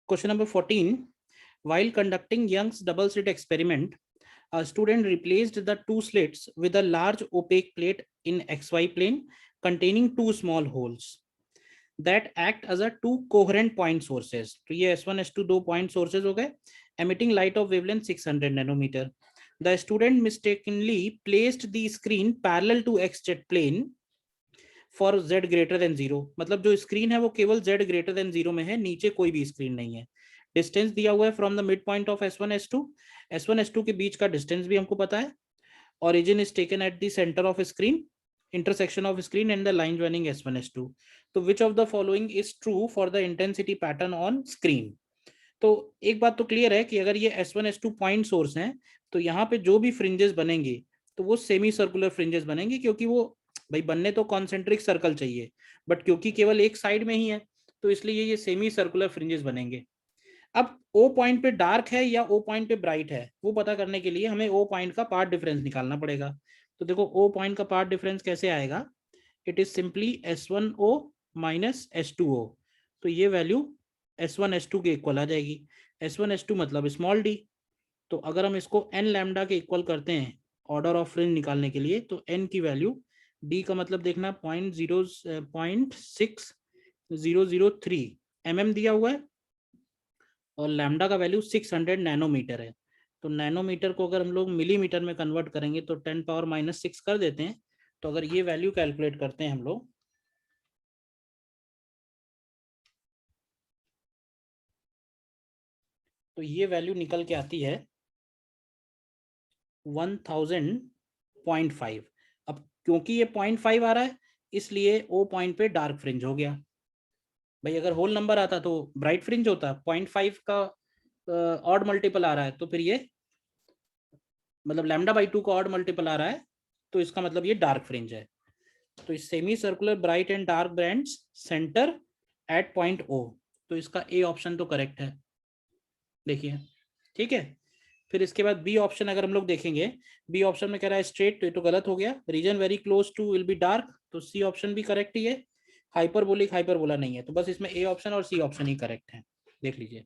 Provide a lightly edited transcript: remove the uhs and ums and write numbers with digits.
Question number 14. While conducting Young's double slit experiment, a student replaced the two slits with a large opaque plate in XY plane containing two small holes that act as a two coherent point sources. तो ये S1 S2 दो point sources हो गए, emitting light of wavelength 600 nanometer. The student mistakenly placed the screen parallel to XZ plane for Z greater than 0. मतलब जो screen है वो केवल Z greater than 0 में है, नीचे कोई भी स्क्रीन नहीं है. डिस्टेंस दिया हुआ है from the mid point of S1 S2. S1 S2 के बीच का डिस्टेंस भी हमको पता है. Origin is taken at the center of screen, intersection of screen and the line joining S1 S2. तो which of the following is true for the intensity pattern on screen? तो एक बात तो क्लियर है कि अगर ये S1 S2 पॉइंट सोर्स हैं तो यहाँ पे जो भी फ्रिंजेस बनेंगे तो वो सेमी सर्कुलर फ्रिंजेस बनेंगे, क्योंकि वो भाई बनने तो कॉन्सेंट्रिक सर्कल चाहिए, बट क्योंकि केवल एक साइड में ही है तो इसलिए ये सेमी सर्कुलर फ्रिंजेस बनेंगे. अब O पॉइंट पे डार्क है या O पॉइंट पे ब्राइट है वो पता करने के लिए हमें O पॉइंट का पार्ट डिफरेंस निकालना पड़ेगा. तो देखो O पॉइंट का पार्ट डिफरेंस कैसे आएगा, it is simply S1O minus S2O. तो ये वैल्यू S1 S2 के इक्वल आ जाएगी. S1 S2 मतलब स्मॉल d. तो अगर हम इसको n लैम्डा के इक्वल करते हैं ऑर्डर ऑफ फ्रिंज निकालने के लिए, तो n की वैल्यू d का मतलब देखना 0.6003 mm दिया हुआ है और लैम्डा का वैल्यू 600 नैनोमीटर है. तो नैनोमीटर को अगर हम लोग मिलीमीटर में कन्वर्ट करेंगे तो 10⁻⁻⁶ कर देते हैं. तो अगर ये वैल्यू कैलकुलेट करते हैं हम लोग, तो ये वैल्यू निकल के आती है 1000.5. अब क्योंकि ये 0.5 आ रहा है इसलिए O पॉइंट पे डार्क फ्रिंज हो गया. भाई अगर होल नंबर आता तो ब्राइट फ्रिंज होता. 0.5 का ऑड मल्टीपल आ रहा है तो फिर ये मतलब λ/2 का ऑड मल्टीपल आ रहा है तो इसका मतलब ये डार्क फ्रिंज है. तो इस semi circular bright and dark bands centre at point O. तो इसका ए ऑप्शन तो करेक्ट है, देखिए. ठीक है. फिर इसके बाद बी ऑप्शन अगर हम लोग देखेंगे, बी ऑप्शन में कह रहा है स्ट्रेट, तो ये तो गलत हो गया. Reason very close to will be dark, तो सी ऑप्शन भी करेक्ट ही है. हाइपरबोलिक हाइपरबोला नहीं है, तो बस इसमें ए ऑप्शन और सी ऑप्शन ही करेक्ट है. देख लीजिए.